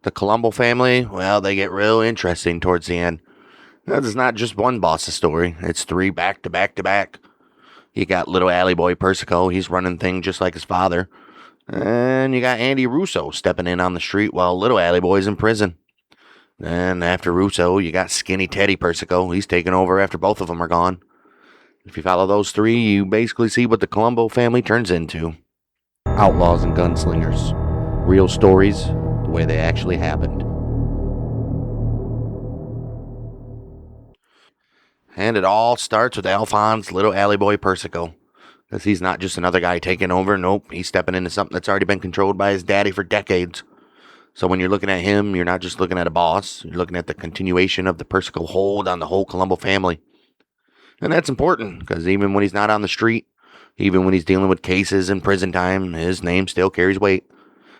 The Colombo family, well, they get real interesting towards the end. It's not just one boss's story, it's three back to back to back. You got little alley boy Persico, he's running things just like his father. And you got Andy Russo stepping in on the street while little alley boy's in prison. Then after Russo, you got skinny Teddy Persico, he's taking over after both of them are gone. If you follow those three, you basically see what the Colombo family turns into. Outlaws and gunslingers. Real stories, the way they actually happened. And it all starts with Alphonse, little alley boy Persico. Because he's not just another guy taking over. Nope, he's stepping into something that's already been controlled by his daddy for decades. So when you're looking at him, you're not just looking at a boss. You're looking at the continuation of the Persico hold on the whole Colombo family. And that's important, because even when he's not on the street, even when he's dealing with cases and prison time, his name still carries weight.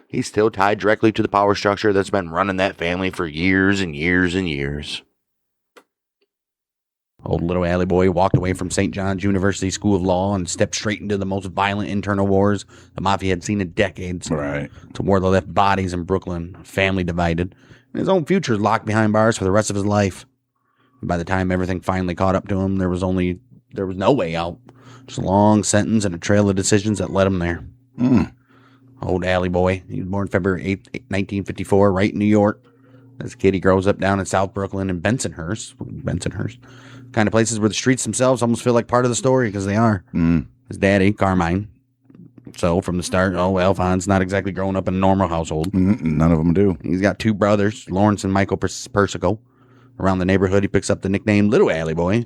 He's still tied directly to the power structure that's been running that family for years and years and years. Old little alley boy walked away from St. John's University School of Law and stepped straight into the most violent internal wars the mafia had seen in decades. Right. To where they left bodies in Brooklyn, family divided, and his own future locked behind bars for the rest of his life. By the time everything finally caught up to him, there was no way out. Just a long sentence and a trail of decisions that led him there. Old alley boy. He was born February 8th, 1954, right in New York. As a kid, he grows up down in South Brooklyn and Bensonhurst. Kind of places where the streets themselves almost feel like part of the story, because they are. His daddy, Carmine. So from the start, Alphonse not exactly growing up in a normal household. None of them do. He's got two brothers, Lawrence and Michael Persico. Around the neighborhood, he picks up the nickname Little Alley Boy,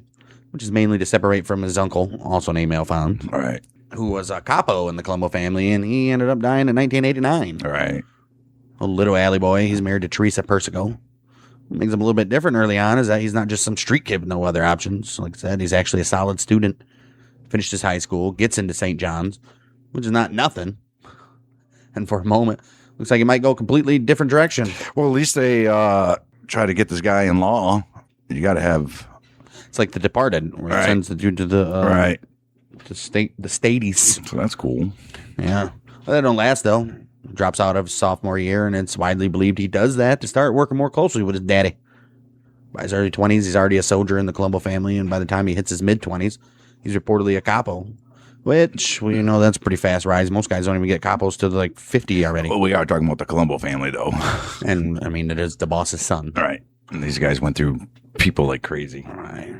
which is mainly to separate from his uncle, also named Alphonse. All right. Who was a capo in the Colombo family, and he ended up dying in 1989. All right. Little alley boy, he's married to Teresa Persico. What makes him a little bit different early on is that he's not just some street kid with no other options. Like I said, he's actually a solid student. Finished his high school, gets into St. John's, which is not nothing. And for a moment, looks like he might go completely different direction. Well, at least they try to get this guy in law. You got to have. It's like The Departed, where he sends the dude to the the Stadies. So that's cool. Yeah, well, that don't last though. Drops out of his sophomore year, and it's widely believed he does that to start working more closely with his daddy. By his early 20s, he's already a soldier in the Colombo family, and by the time he hits his mid-20s, he's reportedly a capo, which, well, you know, that's a pretty fast rise. Most guys don't even get capos till like 50 already. Well, we are talking about the Colombo family, though. And, I mean, it is the boss's son. All right. And these guys went through people like crazy. All right.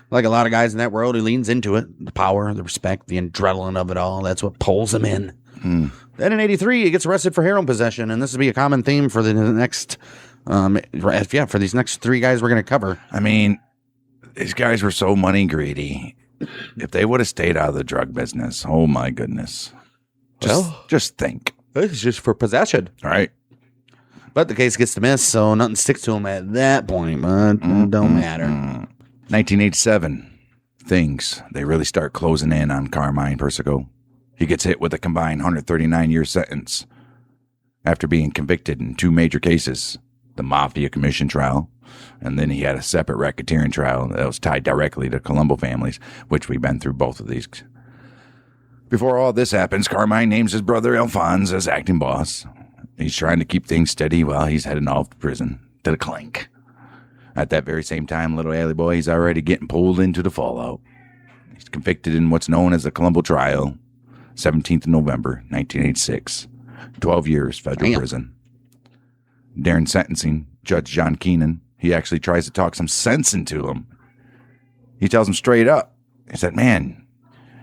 Like a lot of guys in that world, he leans into it. The power, the respect, the adrenaline of it all. That's what pulls him in. Then in 83, he gets arrested for heroin possession, and this will be a common theme for the next, for these next three guys we're going to cover. I mean, these guys were so money greedy. If they would have stayed out of the drug business, oh my goodness. Just think. It's just for possession. All right. But the case gets dismissed, so nothing sticks to him at that point, but it don't matter. 1987, they really start closing in on Carmine Persico. He gets hit with a combined 139-year sentence after being convicted in two major cases, the Mafia Commission trial, and then he had a separate racketeering trial that was tied directly to Colombo families, which we've been through both of these. Before all this happens, Carmine names his brother Alphonse as acting boss. He's trying to keep things steady while he's heading off to prison to the clink. At that very same time, little alley boy, he's already getting pulled into the fallout. He's convicted in what's known as the Colombo trial, 17th of November, 1986. 12 years federal prison. During sentencing, Judge John Keenan, he actually tries to talk some sense into him. He tells him straight up. He said, man,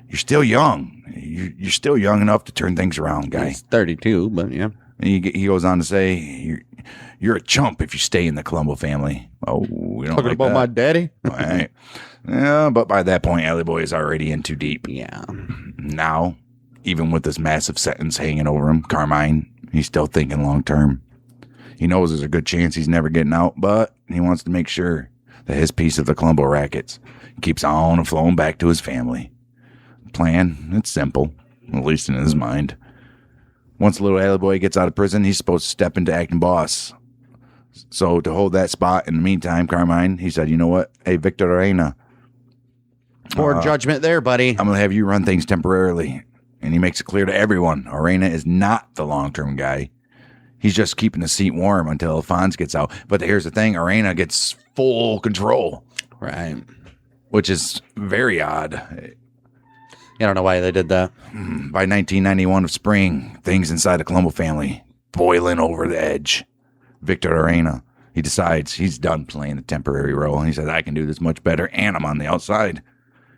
you're still young. You're still young enough to turn things around, guy. He's 32, but yeah. And he goes on to say, you're a chump if you stay in the Colombo family. Oh, we don't Talking like about that. my daddy? Right. Yeah, but by that point, alley boy is already in too deep. Yeah. Now, even with this massive sentence hanging over him, Carmine, he's still thinking long term. He knows there's a good chance he's never getting out, but he wants to make sure that his piece of the Colombo rackets keeps on and flowing back to his family. The plan, it's simple, at least in his mind. Once little alley boy gets out of prison, he's supposed to step into acting boss. So to hold that spot in the meantime, Carmine, he said, you know what? Hey, Victor Arena. Poor judgment there, buddy. I'm going to have you run things temporarily. And he makes it clear to everyone, Arena is not the long-term guy. He's just keeping the seat warm until Alphonse gets out. But here's the thing. Arena gets full control. Right. Which is very odd. I don't know why they did that. By 1991 of spring, things inside the Colombo family boiling over the edge. Victor Arena, he decides he's done playing the temporary role. He says, I can do this much better, and I'm on the outside.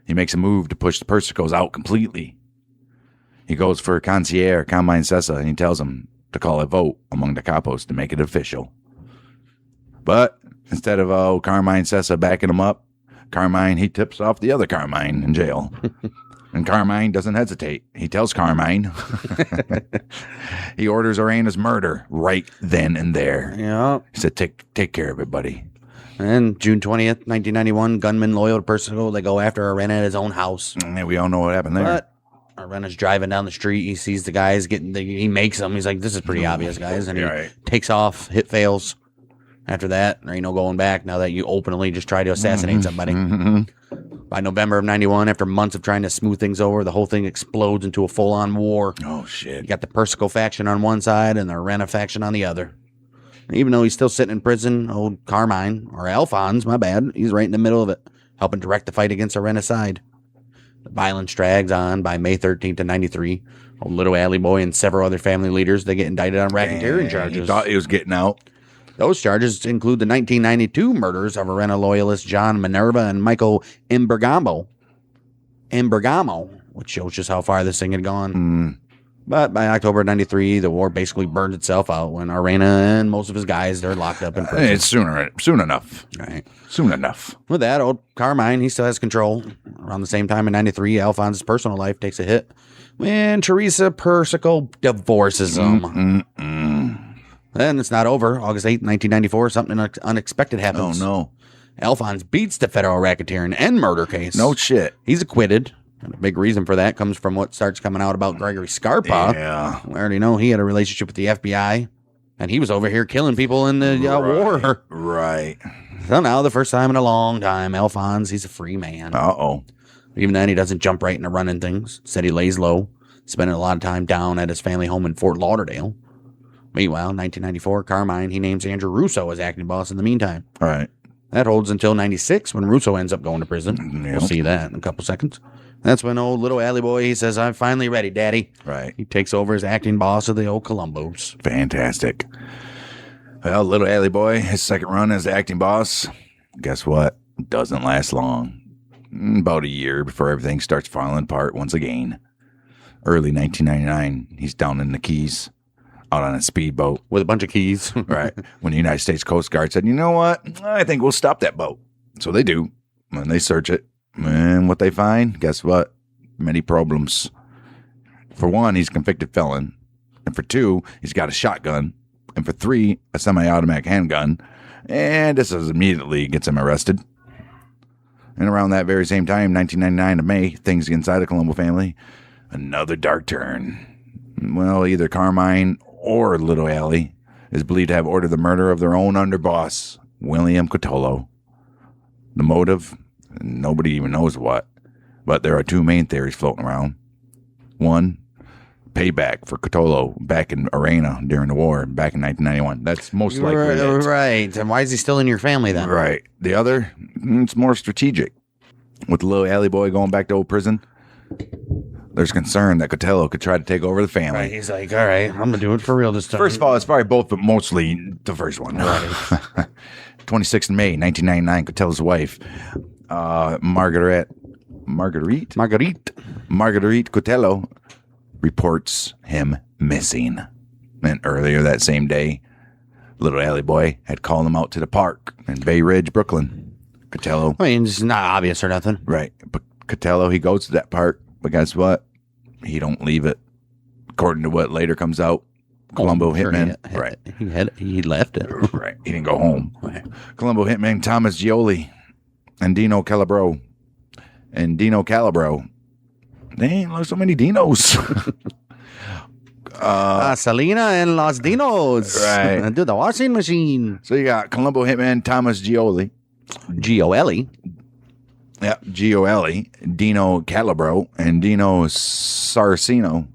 He makes a move to push the Persicos out completely. He goes for Concierge, Carmine Sessa, and he tells him to call a vote among the capos to make it official. But instead of Carmine Sessa backing him up, Carmine, he tips off the other Carmine in jail. And Carmine doesn't hesitate. He tells Carmine. He orders Arena's murder right then and there. Yeah. He said, take care of it, buddy. And June 20th, 1991, gunmen loyal to Persico, they go after Arena at his own house. And we all know what happened there. But Arena's driving down the street. He sees the guys he makes them. He's like, this is pretty obvious, guys. And he takes off, hit fails. After that, there ain't no going back now that you openly just try to assassinate somebody. By November of 91, after months of trying to smooth things over, the whole thing explodes into a full-on war. Oh, shit. You got the Persico faction on one side and the Arena faction on the other. And even though he's still sitting in prison, old Carmine, or Alphonse, my bad, he's right in the middle of it, helping direct the fight against Arena's side. The violence drags on. By May 13th of 93. Old Little Alley Boy and several other family leaders, they get indicted on racketeering charges. He thought he was getting out. Those charges include the 1992 murders of Arena loyalists John Minerva and Michael Imbergamo, which shows just how far this thing had gone. But by October 93, the war basically burned itself out when Arena and most of his guys, they're locked up in prison. It's soon enough. Right. Soon enough. With that, old Carmine, he still has control. Around the same time in 93, Alphonse's personal life takes a hit when Teresa Persico divorces him. Then it's not over. August 8th, 1994, something unexpected happens. Oh, no. Alphonse beats the federal racketeering and murder case. No shit. He's acquitted. And a big reason for that comes from what starts coming out about Gregory Scarpa. Yeah. We already know he had a relationship with the FBI, and he was over here killing people in the war. Right. So now, the first time in a long time, Alphonse, he's a free man. Uh-oh. Even then, he doesn't jump right into running things. Said he lays low, spending a lot of time down at his family home in Fort Lauderdale. Meanwhile, 1994, Carmine, he names Andrew Russo as acting boss in the meantime. All right. That holds until 96 when Russo ends up going to prison. Yep. We'll see that in a couple seconds. That's when old Little Alley Boy, he says, I'm finally ready, Daddy. Right. He takes over as acting boss of the old Colombos. Fantastic. Well, Little Alley Boy, his second run as the acting boss, guess what? Doesn't last long. About a year before everything starts falling apart once again. Early 1999, he's down in the Keys, out on a speedboat. With a bunch of keys. Right. When the United States Coast Guard said, you know what? I think we'll stop that boat. So they do. And they search it. And what they find, guess what? Many problems. For one, he's a convicted felon. And for two, he's got a shotgun. And for three, a semi-automatic handgun. And this is immediately gets him arrested. And around that very same time, 1999 of May, things inside the Colombo family, another dark turn. Well, either Carmine or Little Alley is believed to have ordered the murder of their own underboss, William Cotolo. The motive, nobody even knows what, but there are two main theories floating around. One, payback for Cotolo back in Arena during the war back in 1991. That's most likely it. Right. And why is he still in your family then? Right. The other, it's more strategic. With the Little Alley Boy going back to old prison, there's concern that Cotelo could try to take over the family. Right. He's like, all right, I'm going to do it for real this time. First of all, it's probably both, but mostly the first one. Right. 26th May, 1999, Cotelo's wife, Marguerite Cotelo reports him missing. And earlier that same day, Little Alley Boy had called him out to the park in Bay Ridge, Brooklyn. Cotelo. I mean, it's not obvious or nothing. Right. But Cotelo, he goes to that park, but guess what? He don't leave it. According to what later comes out, Colombo hitman. He left it. Right. He didn't go home. Right. Colombo hitman Thomas Gioli and Dino Calabro. They ain't so many Dinos. Selena and Los Dinos. Right. Do the washing machine. So you got Colombo hitman Thomas Gioli. G-O-L-E. Yep, Gioli, Dino Calabro, and Dino Saracino.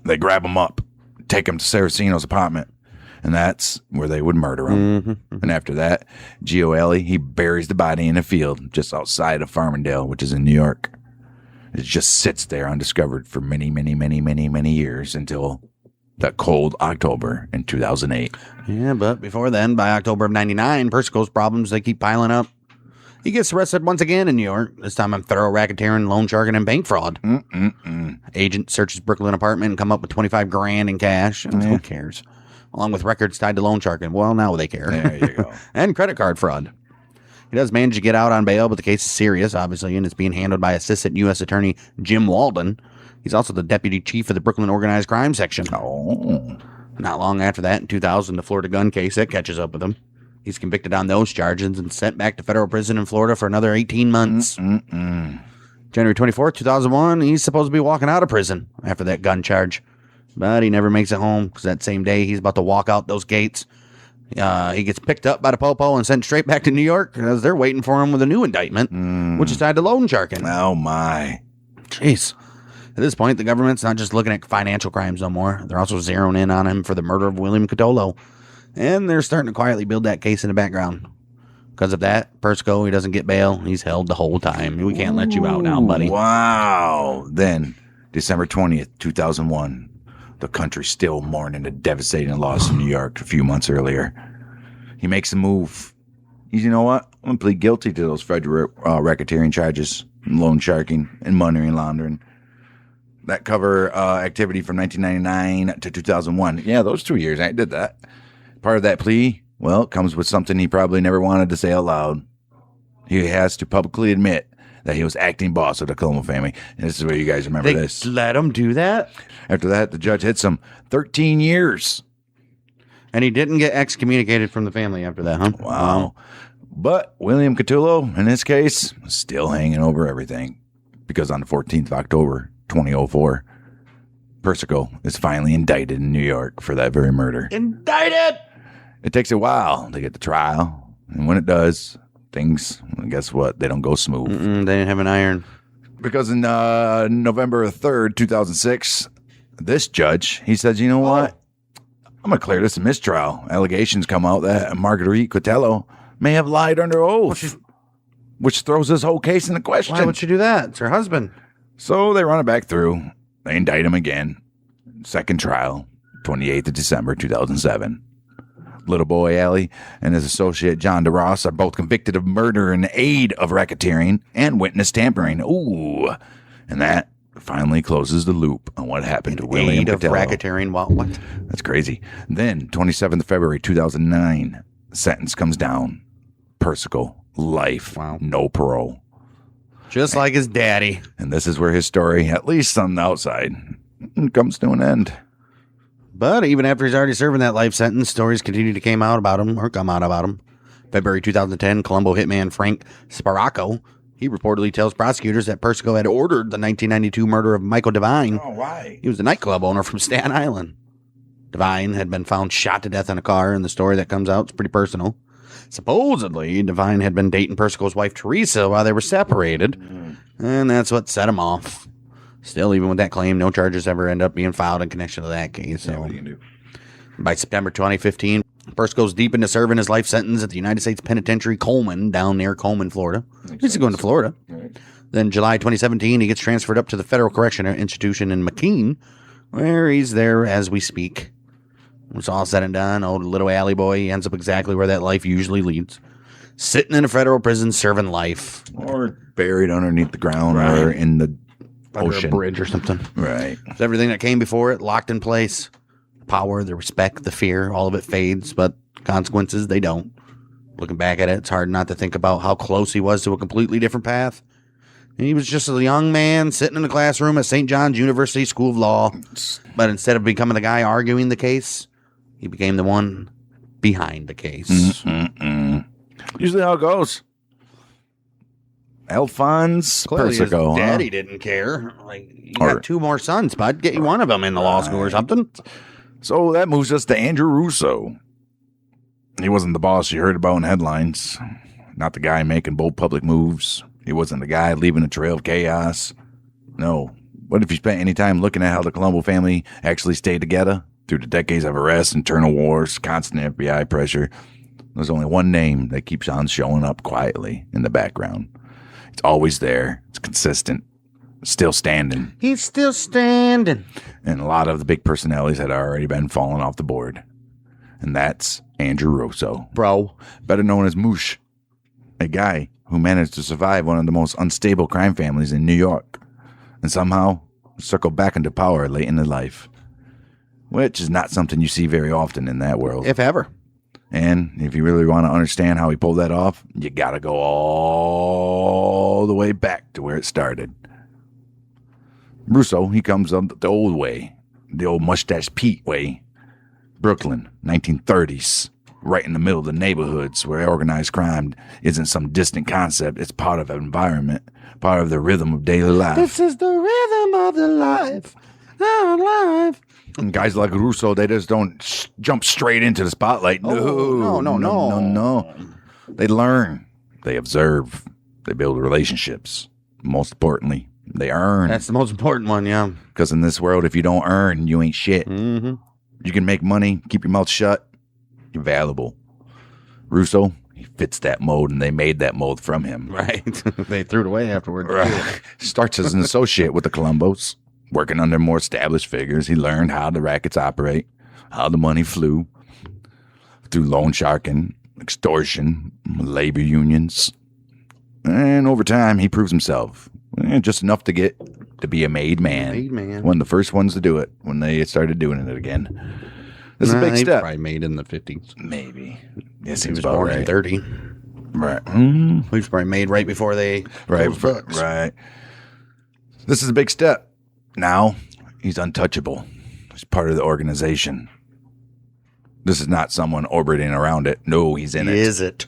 They grab him up, take him to Saracino's apartment, And that's where they would murder him. And after that, Gio he buries the body in a field just outside of Farmingdale, which is in New York. It just sits there undiscovered for many, many, many, many, many years until that cold October in 2008. Yeah, but before then, by October of 99, Persico's problems, they keep piling up. He gets arrested once again in New York, this time on thorough racketeering, loan sharking, and bank fraud. Agent searches Brooklyn apartment and come up with $25,000 in cash. Who cares? Along with records tied to loan sharking. Well, now they care. There you go. And credit card fraud. He does manage to get out on bail, but the case is serious, obviously, and it's being handled by Assistant U.S. Attorney Jim Walden. He's also the deputy chief of the Brooklyn Organized Crime Section. Oh. Not long after that, in 2000, the Florida gun case, that catches up with him. He's convicted on those charges and sent back to federal prison in Florida for another 18 months. January 24th, 2001, he's supposed to be walking out of prison after that gun charge. But he never makes it home because that same day he's about to walk out those gates. He gets picked up by the Popo and sent straight back to New York because they're waiting for him with a new indictment, which is tied to loan sharking. Oh, my. Jeez. At this point, the government's not just looking at financial crimes no more. They're also zeroing in on him for the murder of William Catolo. And they're starting to quietly build that case in the background. Because of that, Persico, he doesn't get bail. He's held the whole time. We can't let you out now, buddy. Wow. Then, December 20th, 2001, the country's still mourning the devastating loss in New York a few months earlier. He makes a move. You know what? I'm going to plead guilty to those federal racketeering charges, loan sharking, and money laundering. That cover activity from 1999 to 2001. Yeah, those 2 years, I did that. Part of that plea, well, comes with something he probably never wanted to say out loud. He has to publicly admit that he was acting boss of the Colombo family. And this is where you guys remember this. Let him do that? After that, the judge hits him 13 years. And he didn't get excommunicated from the family after that, huh? Wow. But William Catullo, in this case, is still hanging over everything. Because on the 14th of October, 2004, Persico is finally indicted in New York for that very murder. Indicted! It takes a while to get the trial. And when it does, things, guess what? They don't go smooth. They didn't have an iron. Because in November 3rd, 2006, this judge, he says, you know what? I'm going to clear this mistrial. Allegations come out that Marguerite Cotello may have lied under oath, which throws this whole case into question. Why would she do that? It's her husband. So they run it back through. They indict him again. Second trial, 28th of December, 2007. Little boy Allie and his associate John DeRoss are both convicted of murder in aid of racketeering and witness tampering. Ooh. And that finally closes the loop on what happened to William Aid of Cotello. racketeering. What? That's crazy. Then, 27th of February, 2009, sentence comes down. Persico, life. Wow. No parole. Just like his daddy. And this is where his story, at least on the outside, comes to an end. But even after he's already serving that life sentence, stories continue to come out about him. February 2010, Colombo hitman Frank Sparacco, he reportedly tells prosecutors that Persico had ordered the 1992 murder of Michael Devine. Oh, why? He was a nightclub owner from Staten Island. Devine had been found shot to death in a car, and the story that comes out is pretty personal. Supposedly, Devine had been dating Persico's wife, Teresa, while they were separated, and that's what set him off. Still, even with that claim, no charges ever end up being filed in connection to that case. So, Yeah, what are you going to do? by September 2015, Persico's deep into serving his life sentence at the United States Penitentiary Coleman, down near Coleman, Florida. He's going to Florida. Right. Then July 2017, he gets transferred up to the Federal Correctional Institution in McKean, where he's there as we speak. When it's all said and done, old little alley boy, he ends up exactly where that life usually leads. Sitting in a federal prison serving life. Or buried underneath the ground or in the Under ocean. a bridge or something. Right. It's everything that came before it, locked in place. The power, the respect, the fear, all of it fades, but consequences, they don't. Looking back at it, it's hard not to think about how close he was to a completely different path. And he was just a young man sitting in a classroom at St. John's University School of Law. But instead of becoming the guy arguing the case, he became the one behind the case. Usually how it goes. Alphonse Clearly Persico. his daddy didn't care. Like, you got two more sons, bud. Get you one of them in the law school or something. So that moves us to Andrew Russo. He wasn't the boss you heard about in headlines. Not the guy making bold public moves. He wasn't the guy leaving a trail of chaos. No. What if you spent any time looking at how the Colombo family actually stayed together Through the decades of arrests, internal wars, constant FBI pressure, there's only one name that keeps on showing up quietly in the background. It's always there. It's consistent. Still standing. He's still standing. And a lot of the big personalities had already been falling off the board. And that's Andrew Russo. Bro. Better known as Moosh. A guy who managed to survive one of the most unstable crime families in New York. And somehow circled back into power late in his life. Which is not something you see very often in that world. If ever. And if you really want to understand how he pulled that off, you got to go all the way back to where it started. Russo, he comes up the old way, the old Mustache Pete way. Brooklyn, 1930s, right in the middle of the neighborhoods where organized crime isn't some distant concept. It's part of the environment, part of the rhythm of daily life. This is the rhythm of the life, our life. And guys like Russo, they just don't jump straight into the spotlight. No. They learn, they observe, they build relationships. Most importantly, they earn. That's the most important one, yeah. Because in this world, if you don't earn, you ain't shit. Mm-hmm. You can make money, keep your mouth shut, you're valuable. Russo, he fits that mold, and they made that mold from him. Right. They threw it away afterward. Right. Starts as an associate with the Colombos. Working under more established figures, he learned how the rackets operate, how the money flew, through loan sharking, extortion, labor unions. And over time, he proves himself. Just enough to get to be a made man. Made man. One of the first ones to do it when they started doing it again. This is a big step. Probably made in the 50s. Maybe. Yeah, He seems was about born right. in 30. Right. He was probably made right before they closed books. Right. This is a big step. Now, he's untouchable. He's part of the organization. This is not someone orbiting around it. No, he's in it. Is it?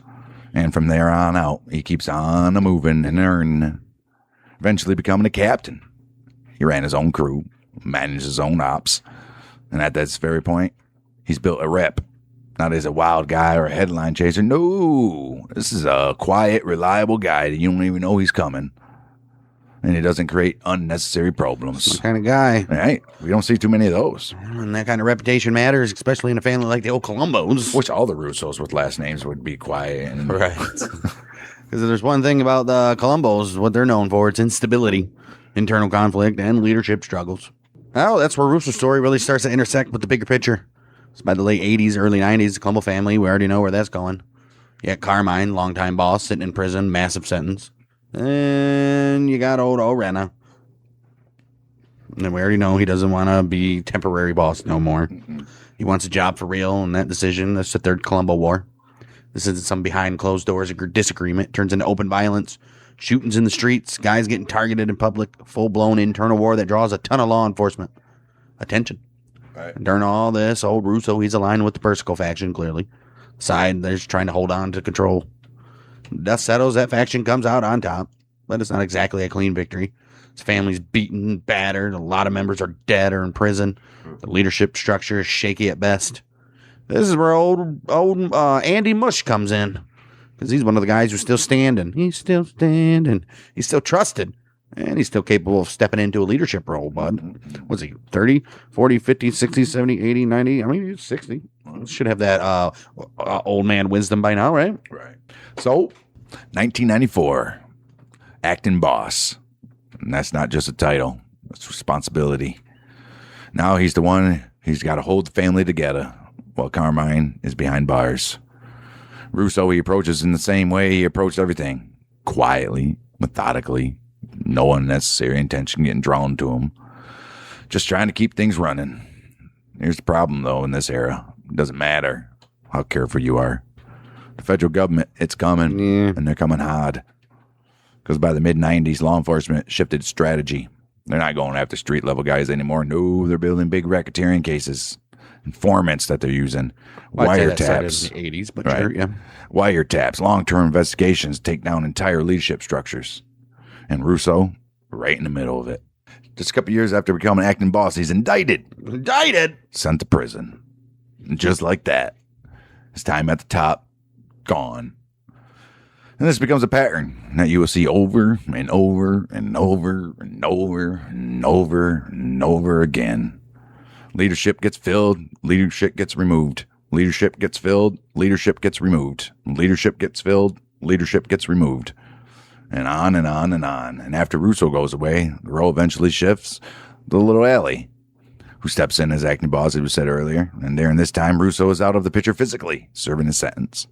And from there on out, he keeps on moving and earning, eventually becoming a captain. He ran his own crew, managed his own ops, and at this very point, he's built a rep. Not as a wild guy or a headline chaser. No, this is a quiet, reliable guy that you don't even know he's coming. And he doesn't create unnecessary problems. What kind of guy? Right? We don't see too many of those. And that kind of reputation matters, especially in a family like the old Colombos. Which all the Russos with last names would be quiet. And Right. Because there's one thing about the Colombos, what they're known for, it's instability, internal conflict, and leadership struggles. Well, that's where Russo's story really starts to intersect with the bigger picture. It's by the late 80s, early 90s, the Colombo family, we already know where that's going. You got Carmine, longtime boss, sitting in prison, massive sentence. And you got old Orena. And we already know he doesn't want to be temporary boss no more. He wants a job for real, and that decision, that's the third Colombo War. This isn't some behind closed doors disagreement. It turns into open violence, shootings in the streets, guys getting targeted in public, full-blown internal war that draws a ton of law enforcement attention. Right. And during all this, old Russo, he's aligned with the Persico faction, clearly. Side, they're just trying to hold on to control. Dust settles, that faction comes out on top, but it's not exactly a clean victory. His family's beaten, battered, a lot of members are dead or in prison. The leadership structure is shaky at best. This is where old Andy Mush comes in, because he's one of the guys who's still standing. He's still standing. He's still trusted, and he's still capable of stepping into a leadership role, bud. What's he, 30, 40, 50, 60, 70, 80, 90? I mean, he's 60. Should have that old man wisdom by now, right? Right. So, 1994, acting boss. And that's not just a title. That's responsibility. Now he's the one, he's got to hold the family together while Carmine is behind bars. Russo, he approaches in the same way he approached everything. Quietly, methodically, no unnecessary intention getting drawn to him. Just trying to keep things running. Here's the problem, though, in this era. It doesn't matter how careful you are. The federal government, it's coming, and they're coming hard. Because by the mid-90s, law enforcement shifted strategy. They're not going after street-level guys anymore. No, they're building big racketeering cases. Informants that they're using. Wiretaps. In the 80s, but Right. sure, yeah. Wiretaps, long-term investigations take down entire leadership structures. And Russo, right in the middle of it. Just a couple years after becoming acting boss, he's indicted. Indicted? Sent to prison. And just like that, his time at the top, gone. And this becomes a pattern that you will see over and over and over and over and over and over again. Leadership gets filled. Leadership gets removed. Leadership gets filled. Leadership gets removed. Leadership gets filled. Leadership gets removed. And on and on and on. And after Russo goes away, the role eventually shifts to little Allie, who steps in as acting boss, as was said earlier. And during this time, Russo is out of the picture physically, serving his sentence.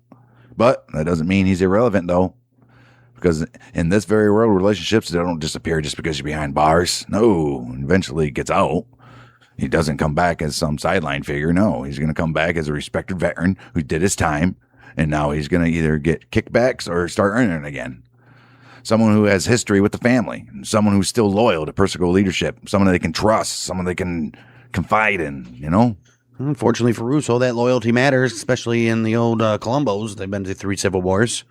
But that doesn't mean he's irrelevant, though. Because in this very world, relationships, they don't disappear just because you're behind bars. No, eventually it gets out. He doesn't come back as some sideline figure. No, he's going to come back as a respected veteran who did his time. And now he's going to either get kickbacks or start earning it again. Someone who has history with the family. Someone who's still loyal to Persico leadership. Someone they can trust. Someone they can confide in, you know? Unfortunately for Russo, that loyalty matters, especially in the old Colombos. They've been to 3 civil wars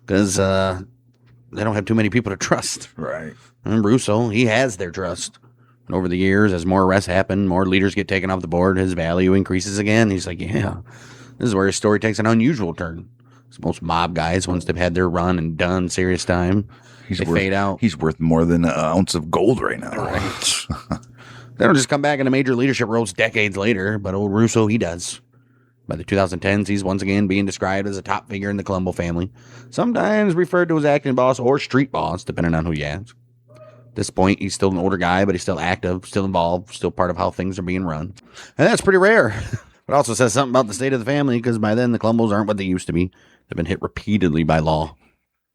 because they don't have too many people to trust. Right. And Russo, he has their trust. And over the years, as more arrests happen, more leaders get taken off the board, his value increases again. He's like, yeah, this is where his story takes an unusual turn. Most mob guys, once they've had their run and done serious time, they fade out. He's worth more than an ounce of gold right now. Right. They don't just come back into major leadership roles decades later, but old Russo, he does. By the 2010s, he's once again being described as a top figure in the Colombo family, sometimes referred to as acting boss or street boss, depending on who you ask. At this point, he's still an older guy, but he's still active, still involved, still part of how things are being run. And that's pretty rare. It also says something about the state of the family, because by then the Colombos aren't what they used to be. They've been hit repeatedly by law.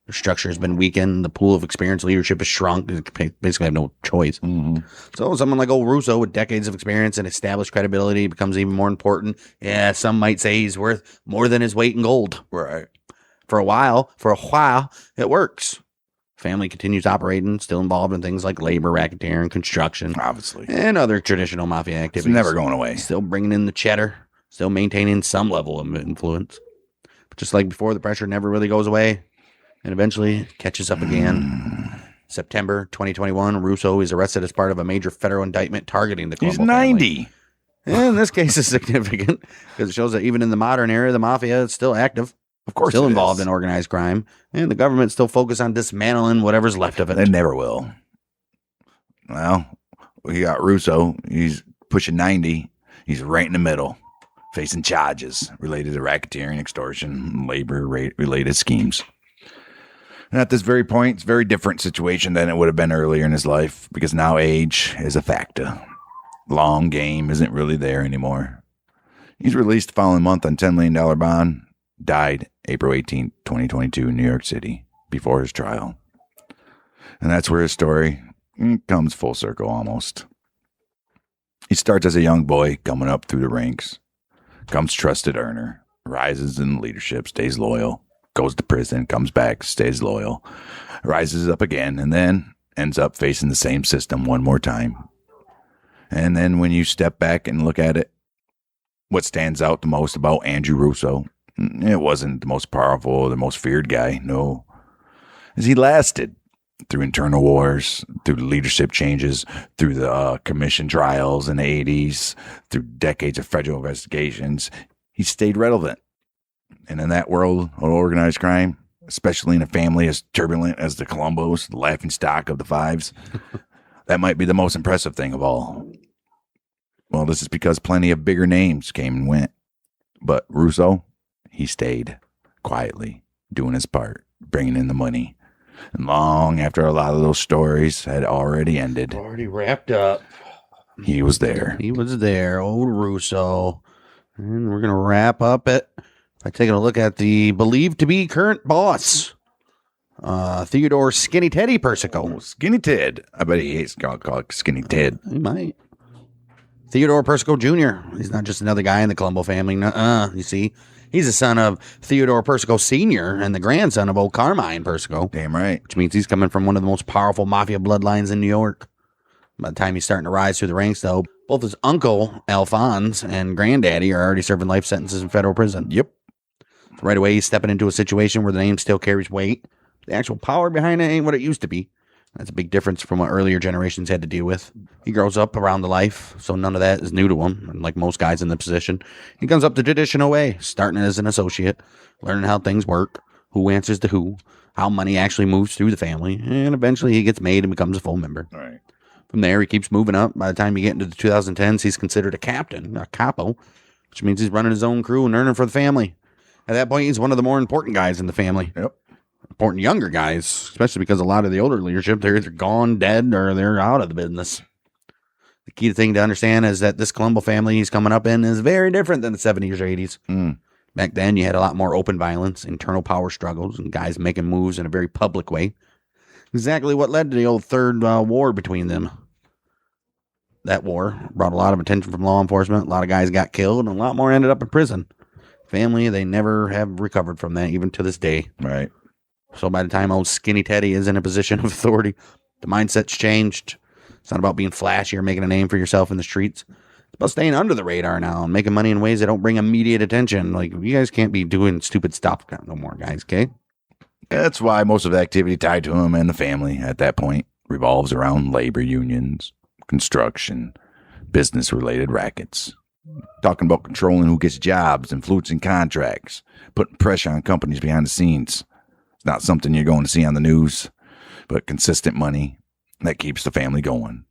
Their structure has been weakened. The pool of experienced leadership has shrunk. They basically have no choice. Mm-hmm. So someone like old Russo with decades of experience and established credibility becomes even more important. Yeah, some might say he's worth more than his weight in gold. Right. For a while, it works. Family continues operating, still involved in things like labor, racketeering, construction, obviously, and other traditional mafia activities. It's never going away. Still bringing in the cheddar, still maintaining some level of influence. But just like before, the pressure never really goes away and eventually catches up again. September 2021, Russo is arrested as part of a major federal indictment targeting the Colombo He's 90. family. And this case is significant because it shows that even in the modern era, the mafia is still active. Of course, still involved in organized crime, and the government still focused on dismantling whatever's left of it. They never will. Well, we got Russo. He's pushing 90. He's right in the middle, facing charges related to racketeering, extortion, labor-related schemes. And at this very point, it's a very different situation than it would have been earlier in his life, because now age is a factor. Long game isn't really there anymore. He's released the following month on $10 million bond. Died April 18, 2022 in New York City before his trial. And that's where his story comes full circle almost. He starts as a young boy coming up through the ranks, becomes trusted earner, rises in leadership, stays loyal, goes to prison, comes back, stays loyal, rises up again, and then ends up facing the same system one more time. And then when you step back and look at it, what stands out the most about Andrew Russo, it wasn't the most powerful or the most feared guy, no. As he lasted through internal wars, through leadership changes, through the commission trials in the 80s, through decades of federal investigations, he stayed relevant. And in that world of organized crime, especially in a family as turbulent as the Colombos, the laughing stock of the Fives, that might be the most impressive thing of all. Well, this is because plenty of bigger names came and went. But Russo, he stayed quietly, doing his part, bringing in the money. And long after a lot of those stories had already ended, already wrapped up, he was there. He was there, old Russo. And we're going to wrap up it by taking a look at the believed to be current boss, Theodore Skinny Teddy Persico. Oh, Skinny Ted. I bet he hates called Skinny Ted. He might. Theodore Persico Jr. He's not just another guy in the Colombo family. You see. He's the son of Theodore Persico Sr. and the grandson of old Carmine Persico. Damn right. Which means he's coming from one of the most powerful mafia bloodlines in New York. By the time he's starting to rise through the ranks, though, both his uncle, Alphonse, and granddaddy are already serving life sentences in federal prison. Yep. Right away, he's stepping into a situation where the name still carries weight. The actual power behind it ain't what it used to be. That's a big difference from what earlier generations had to deal with. He grows up around the life, so none of that is new to him. And like most guys in the position, he comes up the traditional way, starting as an associate, learning how things work, who answers to who, how money actually moves through the family, and eventually he gets made and becomes a full member. All right. From there, he keeps moving up. By the time you get into the 2010s, he's considered a captain, a capo, which means he's running his own crew and earning for the family. At that point, he's one of the more important guys in the family. Yep. Important younger guys, especially because a lot of the older leadership, they're either gone, dead, or they're out of the business. The key thing to understand is that this Colombo family he's coming up in is very different than the 70s or 80s. Back then, you had a lot more open violence, internal power struggles, and guys making moves in a very public way. Exactly what led to the old third war between them. That war brought a lot of attention from law enforcement. A lot of guys got killed, and a lot more ended up in prison. Family, they never have recovered from that, even to this day. Right. So by the time old Skinny Teddy is in a position of authority, the mindset's changed. It's not about being flashy or making a name for yourself in the streets. It's about staying under the radar now and making money in ways that don't bring immediate attention. Like, you guys can't be doing stupid stuff no more, guys, okay? That's why most of the activity tied to him and the family at that point revolves around labor unions, construction, business-related rackets. Talking about controlling who gets jobs, influencing contracts, putting pressure on companies behind the scenes. It's not something you're going to see on the news, but consistent money that keeps the family going.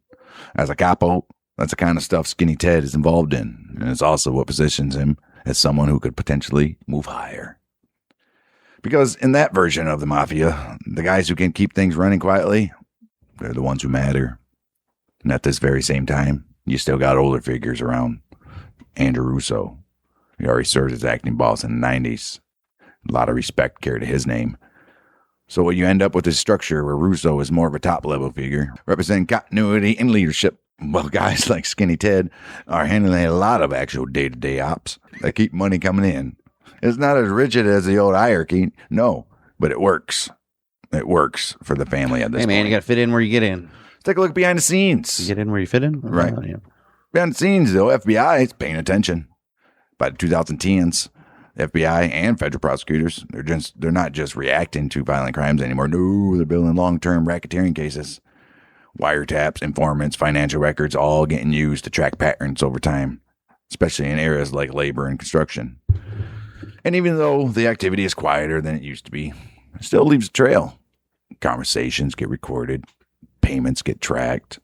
As a capo, that's the kind of stuff Skinny Ted is involved in, and it's also what positions him as someone who could potentially move higher. Because in that version of the mafia, the guys who can keep things running quietly, they're the ones who matter. And at this very same time, you still got older figures around. Andrew Russo. He already served as acting boss in the 90s. A lot of respect carried to his name. So what you end up with is a structure where Russo is more of a top-level figure, representing continuity and leadership, while guys like Skinny Ted are handling a lot of actual day-to-day ops that keep money coming in. It's not as rigid as the old hierarchy, no, but it works. It works for the family at this point. Hey, man, you got to fit in where you get in. Let's take a look behind the scenes. You get in where you fit in? Right. Yeah. Behind the scenes, though, FBI is paying attention. By the 2010s, the FBI and federal prosecutors, they're not just reacting to violent crimes anymore. No, they're building long-term racketeering cases. Wiretaps, informants, financial records, all getting used to track patterns over time, especially in areas like labor and construction. And even though the activity is quieter than it used to be, it still leaves a trail. Conversations get recorded, payments get tracked,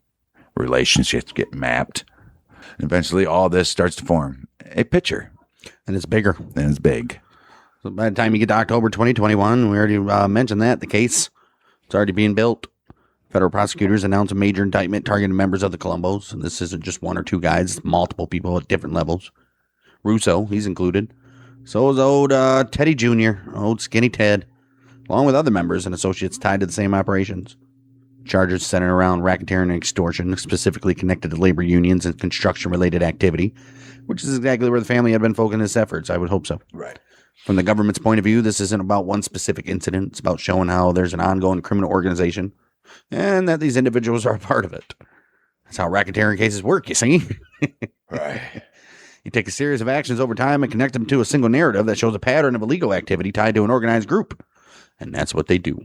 relationships get mapped. And eventually, all this starts to form a picture. And it's bigger. And it's big. So by the time you get to October 2021, we already mentioned that, the case, it's already being built. Federal prosecutors announced a major indictment targeting members of the Colombos. And this isn't just one or two guys, it's multiple people at different levels. Russo, he's included. So is old Teddy Jr., old Skinny Ted, along with other members and associates tied to the same operations. Charges centered around racketeering and extortion, specifically connected to labor unions and construction-related activity, which is exactly where the family had been focusing its efforts. I would hope so. Right. From the government's point of view, this isn't about one specific incident. It's about showing how there's an ongoing criminal organization and that these individuals are a part of it. That's how racketeering cases work, you see. Right. You take a series of actions over time and connect them to a single narrative that shows a pattern of illegal activity tied to an organized group. And that's what they do.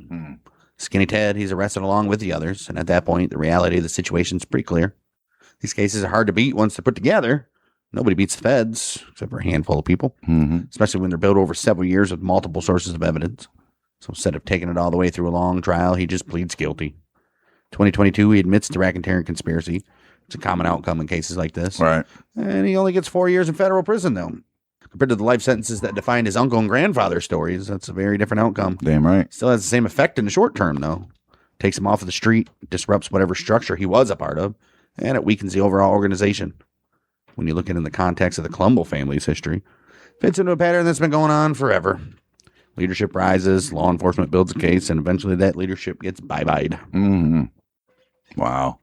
Skinny Ted, he's arrested along with the others. And at that point, the reality of the situation is pretty clear. These cases are hard to beat once they're put together. Nobody beats the feds, except for a handful of people, especially when they're built over several years with multiple sources of evidence. So instead of taking it all the way through a long trial, he just pleads guilty. 2022, he admits to racketeering conspiracy. It's a common outcome in cases like this. Right. And he only gets 4 years in federal prison, though. Compared to the life sentences that defined his uncle and grandfather's stories, that's a very different outcome. Damn right. Still has the same effect in the short term, though. Takes him off of the street, disrupts whatever structure he was a part of, and it weakens the overall organization. When you look at it in the context of the Colombo family's history, fits into a pattern that's been going on forever. Leadership rises, law enforcement builds a case, and eventually that leadership gets bye-byed. Wow.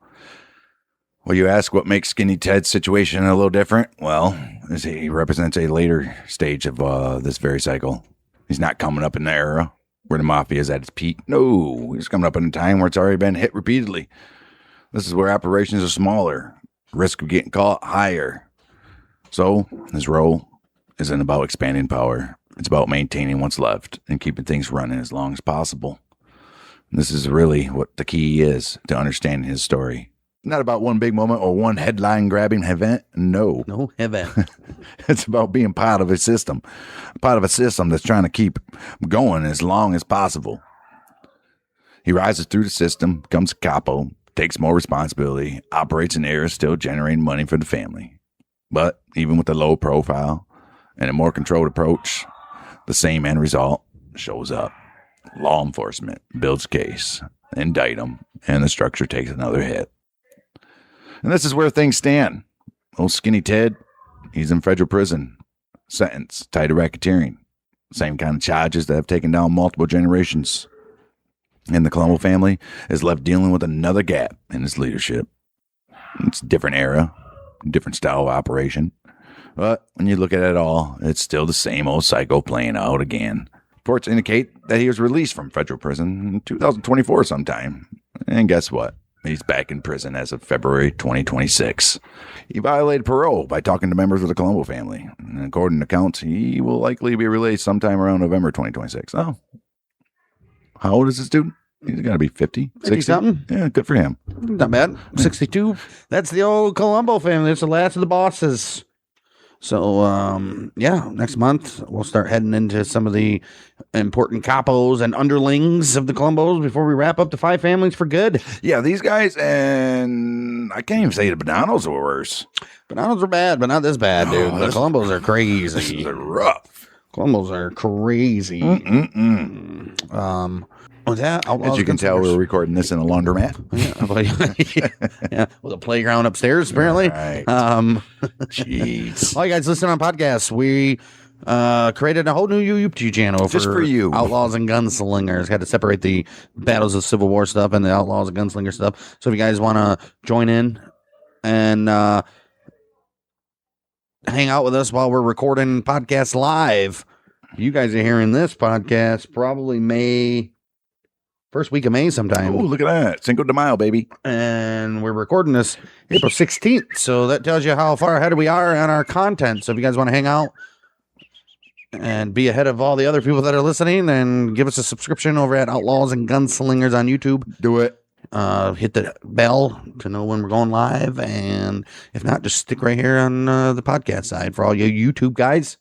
Well, you ask what makes Skinny Ted's situation a little different? Well, he represents a later stage of this very cycle. He's not coming up in the era where the mafia is at its peak. No, he's coming up in a time where it's already been hit repeatedly. This is where operations are smaller, risk of getting caught higher. So his role isn't about expanding power. It's about maintaining what's left and keeping things running as long as possible. This is really what the key is to understanding his story. Not about one big moment or one headline-grabbing event. No. No event. It's about being part of a system. Part of a system that's trying to keep going as long as possible. He rises through the system, becomes a capo, takes more responsibility, operates in areas still generating money for the family. But even with a low profile and a more controlled approach, the same end result shows up. Law enforcement builds case, indict him, and the structure takes another hit. And this is where things stand. Old Skinny Ted, he's in federal prison, sentenced, tied to racketeering. Same kind of charges that have taken down multiple generations. And the Colombo family is left dealing with another gap in its leadership. It's a different era, different style of operation. But when you look at it all, it's still the same old cycle playing out again. Reports indicate that he was released from federal prison in 2024 sometime. And guess what? He's back in prison as of February 2026. He violated parole by talking to members of the Colombo family. And according to accounts, he will likely be released sometime around November 2026. Oh, how old is this dude? He's got to be 50, 60 something. Yeah, good for him. Not bad. 62. That's the old Colombo family. It's the last of the bosses. So, next month we'll start heading into some of the important capos and underlings of the Colombos before we wrap up the 5 families for good. Yeah, these guys, and I can't even say the Bonanos were worse. Bonanos are bad, but not this bad, dude. The Colombos are crazy. They're rough. Colombos are crazy. What's that? As you can tell, we're recording this in a laundromat. Yeah, with a playground upstairs, apparently. Right. Jeez. All you guys listen on podcasts, we created a whole new YouTube channel Just for you. Outlaws and Gunslingers. Had to separate the battles of Civil War stuff and the Outlaws and Gunslinger stuff. So if you guys want to join in and hang out with us while we're recording podcasts live, you guys are hearing this podcast probably first week of May sometime. Oh, look at that. Cinco de Mayo, baby. And we're recording this April 16th. So that tells you how far ahead we are on our content. So if you guys want to hang out and be ahead of all the other people that are listening, and give us a subscription over at Outlaws and Gunslingers on YouTube. Do it. Hit the bell to know when we're going live. And if not, just stick right here on the podcast side for all you YouTube guys.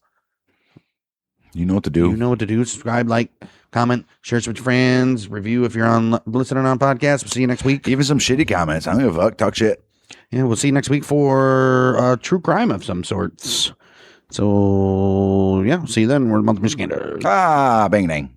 You know what to do. You know what to do. Subscribe, like, comment, share it with your friends, review if you're listening on podcasts. We'll see you next week. Even some shitty comments. I don't give a fuck. Talk shit. Yeah, we'll see you next week for true crime of some sorts. So, yeah, see you then. We're the Month of Michigan. Bang dang.